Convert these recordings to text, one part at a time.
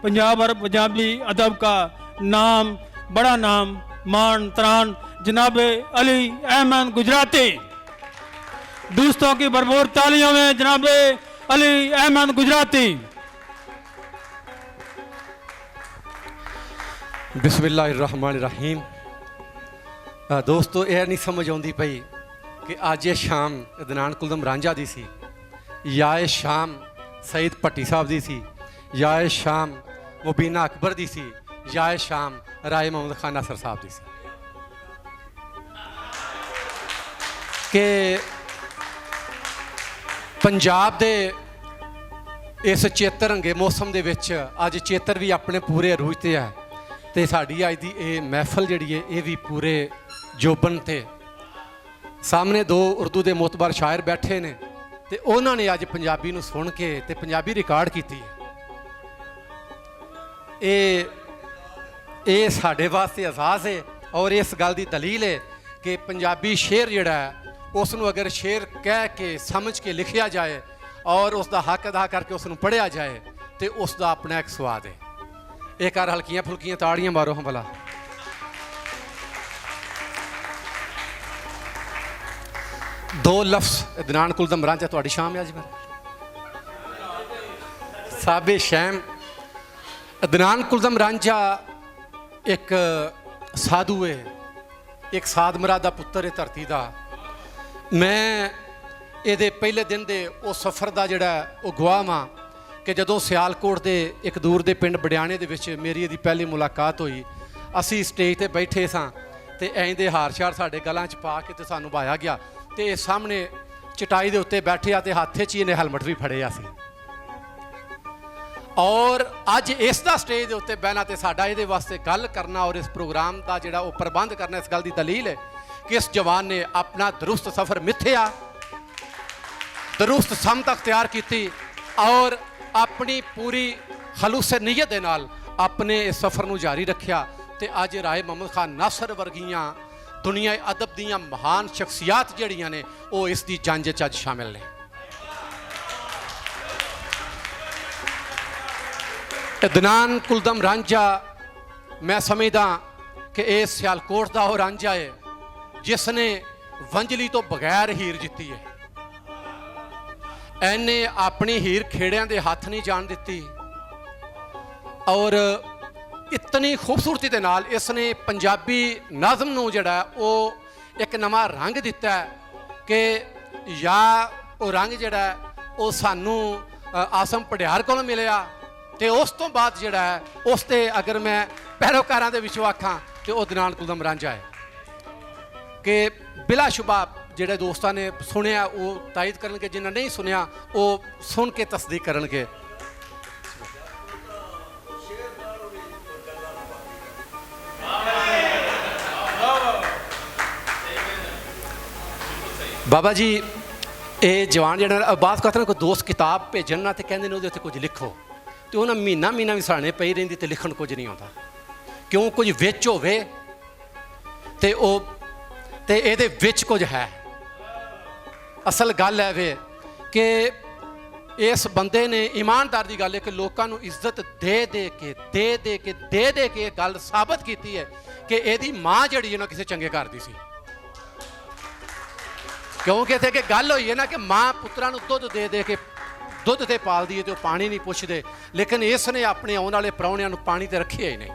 पंजाब और पंजाबी अदब का नाम, बड़ा नाम, मान तरान जनाब अली अहमद गुजराती। दोस्तों की भरपूर तालियों में जनाब अली अहमद गुजराती। बिस्मिल्लाहिर्रहमानिर्रहीम। दोस्तों, यह नहीं समझ आती पई कि अज ये शाम अदनान कुलदम रांझा दी सी, या ये शाम सईद भट्टी साहब दी सी, या ये शाम मुबीना अकबर दी सी, या ये शाम राय मोहम्मद खान नासर साहब दी सी। कि पंजाब दे इस चेतरंगे मौसम दे विच अज चेतर भी अपने पूरे अरूज ते है, ते साडी अज दी ये महफल जिहड़ी है ये भी पूरे जोबन ते। सामने दो उर्दू के मोतबर शायर बैठे ने, ते उन्होंने अज पंजाबी नूं सुन के ते पंजाबी रिकॉर्ड की है। ये साडे वास्ते एहसास है और इस गल की दलील है कि पंजाबी शेर जिहड़ा है उसनूं अगर शेर कह के समझ के लिखिया जाए और उसका हक अदा करके उसनूं पढ़िया जाए तो उसका अपना एक स्वाद है। एक बार हल्कियां फुल्कियां ताड़ियां मारो हम भला। दो लफ्ज़ अदनान कुलदम रांझा तुहाडी शाम है अज मेरे साबे शैम। अदनान कुलदम रांझा एक साधु है, एक साध मरादा पुत्तर है धरती का। मैं ये पहले दिन के उस सफ़र का जोड़ा वो गवाह हाँ कि जदों सियालकोट के एक दूर के पिंड बडियाणे दे विच मेरी यदी पहली मुलाकात हुई। असी स्टेज पर बैठे सां ते ऐं दे हार शार साडे गलां च पा के ते सानूं भाया गया, तो सामने चटाई के उत्ते बैठे आ ते हाथ च ही इन्हें हैलमट भी फड़िया सी। और अज इसका स्टेज के उत्ते बहना तो साडा ये वास्ते गल करना और इस प्रोग्राम का जोड़ा वो प्रबंध करना इस गल की दलील है कि इस जवान ने अपना दुरुस्त सफ़र मिथ्या, दुरुस्त समत अख्तियार की और अपनी पूरी खलूस नीयत के नाल अपने इस सफ़र को जारी रखा। तो अज राय मोहम्मद खान नासर वर्गियां दुनिया अदब दियां महान शख्सियात जड़ियां ने वो इसकी जंज च अज शामिल ने। अदनान कुलदम रांझा मैं समझदा कि यह सियालकोट का वो रांझा है जिसने वंजली तो बगैर हीर जीती है। इन्हें अपनी हीर खेड़ियां दे हाथ नहीं जान दी और इतनी खूबसूरती के नाल इसने पंजाबी नाज़म नूं जिहड़ा वो एक नवा रंग दिता है कि या वो रंग जिहड़ा वो सानू आसम पढ़ियार कोलों मिलिया, तो उस तो बाद जिहड़ा है उस ते अगर मैं पैरोकारां दे विचों आखां तो अदनान कुलदम रांझा है। कि बिलाशुबा जिहड़े दोस्तां ने सुनिया वो तायद करनगे, जिन्हें नहीं सुनिया वो सुन के तस्दीक करनगे। बाबा जी ये जवान जो बात कहते हैं कोई दोस्त किताब भेजन ना तो कहते हैं वो कुछ लिखो, तो उन्हें महीना महीना भी साढ़े पई रही तो लिखन कुछ नहीं आता। क्यों कुछ विच होवे तो ये विच कुछ है। असल गल है वे कि इस बंदे ने ईमानदार की गल है कि लोगों को इज्जत दे के गल साबित की है कि यदी माँ जी ना किसी चंगे घर की सी। क्योंकि इतने गल हुई है ना कि माँ पुत्रा दुध दे के दुध तो पाल दी है तो पानी नहीं पुछते, लेकिन इसने अपने आने वाले प्राहुणियां पानी तो रखिया ही नहीं।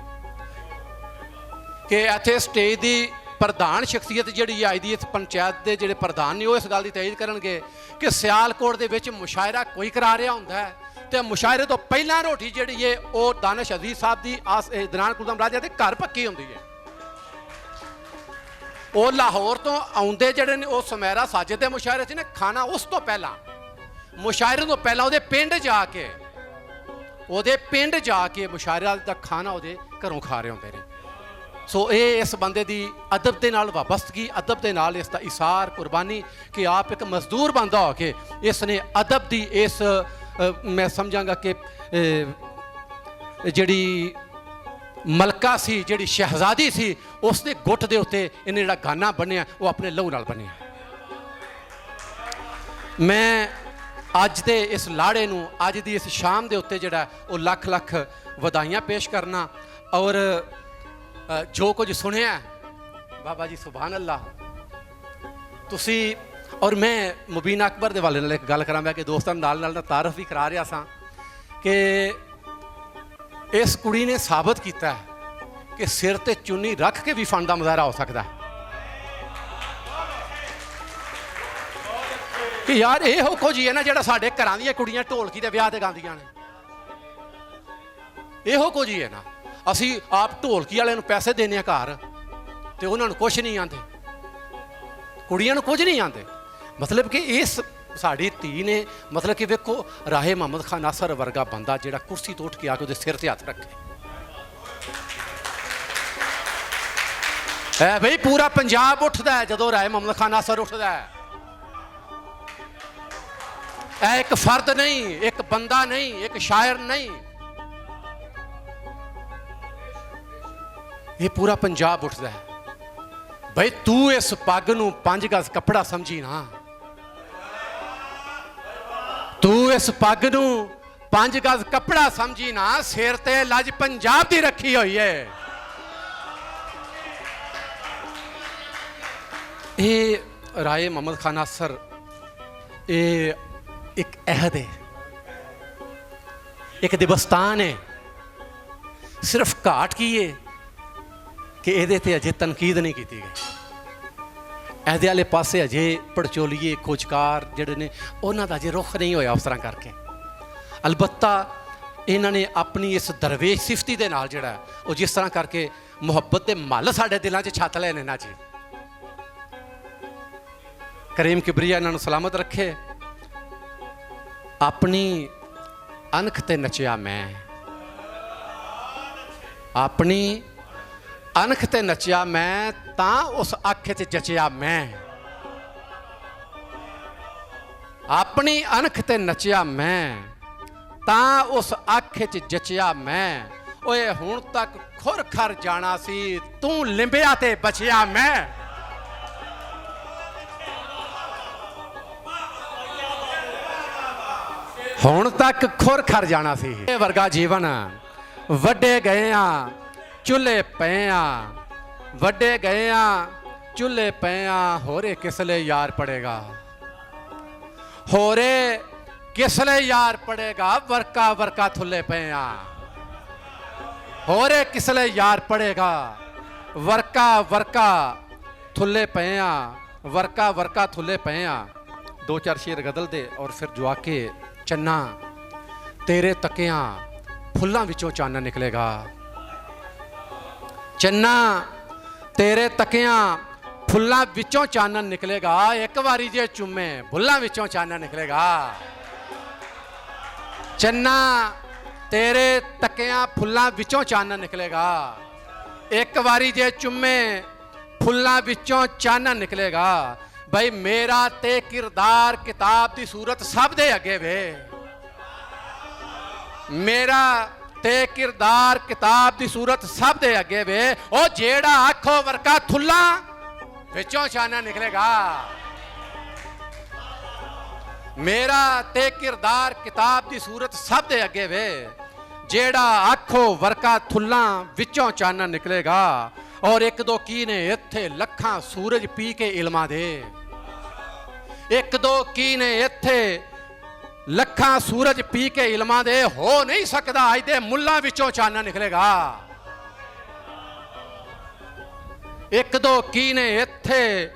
कि इतने स्टेज की प्रधान शख्सियत जी आई दी इस पंचायत के जोड़े प्रधान ने इस गल की तयद करनगे कि सियालकोट के विच मुशायरा कोई करा रहा होंदा है तो मुशायरे तो पहला रोटी जी है वो दानिश अजीज साहब की अदनान कुलदम रांझा के घर पक्की होंदी है। वो लाहौर तो आउंदे जड़े ने वो सुमेरा साजिद के मुशायरे च ने खाना उस तो पहला मुशायरे तो पहला वो पिंड जाके मुशायरा का खाना वो घरों खा रहे होंगे ने। सो ये इस बंदे की अदब के नाल वाबस्तगी, अदब के नाल इसका इसार कुर्बानी कि आप एक मजदूर बंदा हो के इसने अदब की इस मैं समझांगा कि जिहड़ी मलका सी जिहड़ी शहजादी सी उसके गुट के उत्ते इन्हें जिहड़ा गाना बनिया वो अपने लहू नाल बनिया। मैं अज दे इस लाड़े नूं अज दी इस शाम के उत्ते जिहड़ा वो लख लख ਵਧਾਈਆਂ ਪੇਸ਼ ਕਰਨਾ। ਔਰ ਜੋ ਕੁਝ ਸੁਣਿਆ ਬਾਬਾ ਜੀ ਸੁਭਾਨ ਅੱਲਾ ਤੁਸੀਂ। ਔਰ ਮੈਂ ਮੁਬੀਨ ਅਕਬਰ ਦੇ ਵਾਲੇ ਨਾਲ ਇੱਕ ਗੱਲ ਕਰਾਂ, ਮੈਂ ਕਿ ਦੋਸਤਾਂ ਨਾਲ ਨਾਲ ਤਾਰਫ ਵੀ ਕਰਾ ਰਿਹਾ ਸਾਂ ਕਿ ਇਸ ਕੁੜੀ ਨੇ ਸਾਬਤ ਕੀਤਾ ਕਿ ਸਿਰ ਤੇ ਚੁੰਨੀ ਰੱਖ ਕੇ ਵੀ ਫਨ ਦਾ ਮੁਜ਼ਾਹਰਾ ਹੋ ਸਕਦਾ ਹੈ। ਕਿ ਯਾਰ ਇਹੋ ਕੁਝ ਹੀ ਹੈ ਨਾ ਜਿਹੜਾ ਸਾਡੇ ਘਰਾਂ ਦੀਆਂ ਕੁੜੀਆਂ ਢੋਲਕੀ ਦੇ ਵਿਆਹ ਤੇ ਗਾਉਂਦੀਆਂ ਨੇ। ਇਹੋ ਕੁਝ ਹੀ ਹੈ ਨਾ। ਅਸੀਂ ਆਪ ਢੋਲਕੀ ਵਾਲਿਆਂ ਨੂੰ ਪੈਸੇ ਦੇਣੇ ਆ ਘਰ ਤੇ ਉਹਨਾਂ ਨੂੰ ਕੁਝ ਨਹੀਂ ਆਉਂਦੇ, ਕੁੜੀਆਂ ਨੂੰ ਕੁਝ ਨਹੀਂ ਆਉਂਦੇ। ਮਤਲਬ ਕਿ ਇਸ ਸਾਡੀ ਧੀ ਨੇ ਮਤਲਬ ਕਿ ਵੇਖੋ ਰਾਹੇ ਮੁਹੰਮਦ ਖਾਨ ਨਾਸਰ ਵਰਗਾ ਬੰਦਾ ਜਿਹੜਾ ਕੁਰਸੀ ਤੋਂ ਉੱਠ ਕੇ ਆ ਕੇ ਉਹਦੇ ਸਿਰ ਤੇ ਹੱਥ ਰੱਖੇ। ਹੈ ਬਈ ਪੂਰਾ ਪੰਜਾਬ ਉੱਠਦਾ ਹੈ ਜਦੋਂ ਰਾਹੇ ਮੁਹੰਮਦ ਖਾਨ ਨਾਸਰ ਉੱਠਦਾ ਹੈ। ਇਹ ਇੱਕ ਫਰਦ ਨਹੀਂ, ਇੱਕ ਬੰਦਾ ਨਹੀਂ, ਇੱਕ ਸ਼ਾਇਰ ਨਹੀਂ, ਇਹ ਪੂਰਾ ਪੰਜਾਬ ਉੱਠਦਾ ਹੈ। ਬਈ ਤੂੰ ਇਸ ਪੱਗ ਨੂੰ 5 ਗਜ਼ ਕੱਪੜਾ ਸਮਝੀ ਨਾ, ਤੂੰ ਇਸ ਪੱਗ ਨੂੰ 5 ਗਜ਼ ਕੱਪੜਾ ਸਮਝੀ ਨਾ, ਸਿਰ ਤੇ ਲੱਜ ਪੰਜਾਬ ਦੀ ਰੱਖੀ ਹੋਈ ਹੈ। ਇਹ ਰਾਏ ਮੁਹੰਮਦ ਖਾਨ ਨਾਸਰ ਇਹ ਇੱਕ ਅਹਿਦ ਹੈ, ਇੱਕ ਦਿਵਸਤਾਨ ਹੈ। ਸਿਰਫ ਘਾਟ ਕੀ ਹੈ ਕਿ ਇਹਦੇ ਤੇ ਅਜੇ ਤਨਕੀਦ ਨਹੀਂ ਕੀਤੀ ਗਈ। ਇਹਦੇ ਵਾਲੇ ਪਾਸੇ ਅਜੇ ਪੜਚੋਲੀਏ ਖੋਜਕਾਰ ਜਿਹੜੇ ਨੇ ਉਹਨਾਂ ਦਾ ਅਜੇ ਰੁਖ ਨਹੀਂ ਹੋਇਆ ਅਫਸਰਾਂ ਕਰਕੇ। ਅਲਬੱਤਾ ਇਹਨਾਂ ਨੇ ਆਪਣੀ ਇਸ ਦਰਵੇਸ਼ ਸਿਫਤੀ ਦੇ ਨਾਲ ਜਿਹੜਾ ਉਹ ਜਿਸ ਤਰ੍ਹਾਂ ਕਰਕੇ ਮੁਹੱਬਤ ਦੇ ਮੱਲ ਸਾਡੇ ਦਿਲਾਂ 'ਚ ਛੱਤ ਲਏ ਨੇ ਨਾ ਜੀ। ਕਰੀਮ ਕਿਬਰੀਆ ਇਹਨਾਂ ਨੂੰ ਸਲਾਮਤ ਰੱਖੇ। ਆਪਣੀ ਅਣਖ ਤੇ ਨੱਚਿਆ ਮੈਂ, ਆਪਣੀ ਅਣਖ ਤੇ ਨੱਚਿਆ ਮੈਂ, ਤਾਂ ਉਸ ਅੱਖ 'ਚ ਜਚਿਆ ਮੈਂ। ਆਪਣੀ ਅਣਖ ਤੇ ਨੱਚਿਆ ਮੈਂ, ਤਾਂ ਉਸ ਅੱਖ 'ਚ ਜਚਿਆ ਮੈਂ। ਓਏ ਹੁਣ ਤੱਕ ਖੁਰ ਖਰ ਜਾਣਾ ਸੀ, ਤੂੰ ਲਿੰਬਿਆ ਤੇ ਬਚਿਆ ਮੈਂ। ਹੁਣ ਤੱਕ ਖੁਰ ਖਰ ਜਾਣਾ ਸੀ। ਇਹ ਵਰਗਾ ਜੀਵਨ ਵੱਡੇ ਗਏ ਆ ਚੁੱਲ੍ਹੇ ਪਏ ਆ, ਵੱਡੇ ਗਏ ਆ ਚੁੱਲ੍ਹੇ ਪਏ ਆ, ਹੋਰੇ ਕਿਸ ਲਈ ਯਾਰ ਪੜੇਗਾ, ਹੋਰੇ ਕਿਸ ਲਈ ਯਾਰ ਪੜੇਗਾ, ਵਰਕਾ ਵਰਕਾ ਥੁੱਲੇ ਪਏ ਆ, ਹੋਰੇ ਕਿਸ ਲਈ ਯਾਰ ਪੜੇਗਾ, ਵਰਕਾ ਵਰਕਾ ਥੁੱਲੇ ਪਏ ਆ, ਵਰਕਾ ਵਰਕਾ ਥੁੱਲੇ ਪਏ ਆ। 2-4 ਸ਼ੇਰ ਗਦਲ ਦੇ ਔਰ ਫਿਰ ਜਵਾ ਕੇ ਚੰਨਾ ਤੇਰੇ ਤਕਿਆਂ ਫੁੱਲਾਂ ਵਿੱਚੋਂ ਚਾਨਣ ਨਿਕਲੇਗਾ, ਚੰਨਾ ਤੇਰੇ ਤਕਿਆਂ ਫੁੱਲਾਂ ਵਿੱਚੋਂ ਚਾਨਣ ਨਿਕਲੇਗਾ, ਇੱਕ ਵਾਰੀ ਜੇ ਚੁੰਮੇ ਬੁੱਲਾਂ ਵਿੱਚੋਂ ਚਾਨਣ ਨਿਕਲੇਗਾ। ਚੰਨਾ ਤੇਰੇ ਤਕਿਆਂ ਫੁੱਲਾਂ ਵਿੱਚੋਂ ਚਾਨਣ ਨਿਕਲੇਗਾ, ਇੱਕ ਵਾਰੀ ਜੇ ਚੁੰਮੇ ਫੁੱਲਾਂ ਵਿੱਚੋਂ ਚਾਨਣ ਨਿਕਲੇਗਾ। ਬਈ ਮੇਰਾ ਤੇ ਕਿਰਦਾਰ ਕਿਤਾਬ ਦੀ ਸੂਰਤ ਸਭ ਦੇ ਅੱਗੇ ਵੇ, ਮੇਰਾ ਤੇ ਕਿਰਦਾਰ ਕਿਤਾਬ ਦੀ ਸੂਰਤ ਸਭ ਦੇ ਅੱਗੇ ਵੇ। ਉਹ ਜਿਹੜਾ ਆਖੋ ਵਰਕਾ ਥੁੱਲਾ ਵਿੱਚੋਂ ਚਾਨਣ ਨਿਕਲੇਗਾ। ਮੇਰਾ ਤੇ ਕਿਰਦਾਰ ਕਿਤਾਬ ਦੀ ਸੂਰਤ ਸਭ ਦੇ ਅੱਗੇ ਵੇ, ਜਿਹੜਾ ਆਖੋ ਵਰਕਾ ਥੁੱਲਾ ਵਿੱਚੋਂ ਚਾਨਣ ਨਿਕਲੇਗਾ। ਔਰ ਇੱਕ ਦੋ ਕੀ ਨੇ ਇੱਥੇ ਲੱਖਾਂ ਸੂਰਜ ਪੀ ਕੇ ਇਲਮਾਂ ਦੇ, ਇੱਕ ਦੋ ਕੀ ਨੇ ਇੱਥੇ ਲੱਖਾਂ ਸੂਰਜ ਪੀ ਕੇ ਇਲਮਾਂ ਦੇ, ਹੋ ਨਹੀਂ ਸਕਦਾ ਅੱਜ ਦੇ ਮੁੱਲਾਂ ਵਿੱਚੋਂ ਚਾਨਣ ਨਿਕਲੇਗਾ। ਇੱਕ ਦੋ ਕੀ ਨੇ ਇੱਥੇ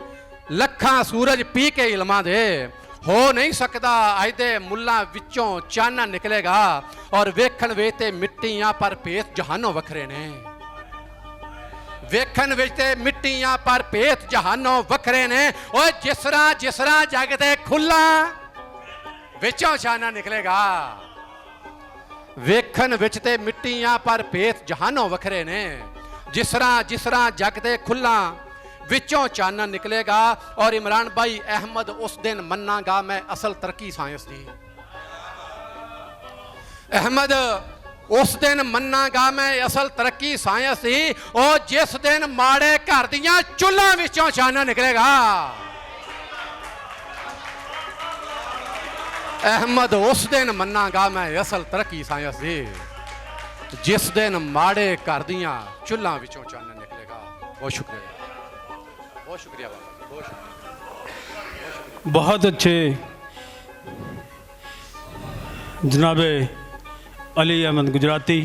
ਲੱਖਾਂ ਸੂਰਜ ਪੀ ਕੇ ਇਲਮਾਂ ਦੇ, ਹੋ ਨਹੀਂ ਸਕਦਾ ਅੱਜ ਦੇ ਮੁੱਲਾਂ ਵਿੱਚੋਂ ਚਾਨਣ ਨਿਕਲੇਗਾ। ਔਰ ਵੇਖਣ ਵੇ ਤੇ ਮਿੱਟੀਆਂ ਪਰ ਭੇਤ ਜਹਾਨੋਂ ਵੱਖਰੇ ਨੇ, ਵੇਖਣ ਵਿੱਚ ਤੇ ਮਿੱਟੀਆਂ ਪਰ ਭੇਤ ਜਹਾਨੋਂ ਵੱਖਰੇ ਨੇ। ਓਏ ਜਿਸ ਤਰ੍ਹਾਂ ਜਗ ਤੇ ਖੁੱਲਾ ਵਿੱਚੋਂ ਚਾਨਣ ਨਿਕਲੇਗਾ, ਵੇਖਣ ਵਿੱਚ ਤੇ ਮਿੱਟੀਆਂ ਪਰ ਭੇਤ ਜਹਾਨੋਂ ਵੱਖਰੇ ਨੇ। ਜਿਸ ਤਰ੍ਹਾਂ ਜਗ ਤੇ ਖੁੱਲਾ ਵਿੱਚੋਂ ਚਾਨਣ ਨਿਕਲੇਗਾ। ਔਰ ਇਮਰਾਨ ਭਾਈ ਅਹਿਮਦ ਉਸ ਦਿਨ ਮੰਨਾਂਗਾ ਮੈਂ ਅਸਲ ਤਰੱਕੀ ਸਾਇੰਸ ਦੀ, ਅਹਿਮਦ ਉਸ ਦਿਨ ਮੰਨਾਂਗਾ ਮੈਂ ਅਸਲ ਤਰੱਕੀ ਸਾਇੰਸ ਦੀ। ਉਹ ਜਿਸ ਦਿਨ ਮਾੜੇ ਘਰ ਦੀਆਂ ਚੁੱਲ੍ਹਾਂ ਵਿੱਚੋਂ ਚਾਨਣ ਨਿਕਲੇਗਾ। ਅਹਿਮਦ ਉਸ ਦਿਨ ਮੰਨਾਂਗਾ ਮੈਂ ਅਸਲ ਤਰੱਕੀ ਸਾਇੰਸ ਦੀ। ਜਿਸ ਦਿਨ ਮਾੜੇ ਘਰ ਦੀਆਂ ਚੁੱਲ੍ਹਾਂ ਵਿੱਚੋਂ ਚਾਨਣ ਨਿਕਲੇਗਾ। ਬਹੁਤ ਸ਼ੁਕਰੀਆ, ਬਹੁਤ ਸ਼ੁਕਰੀਆ ਬਾਬਾ, ਬਹੁਤ ਸ਼ੁਕਰੀਆ। बहुत अच्छे जनाब अली अहमद गुजराती।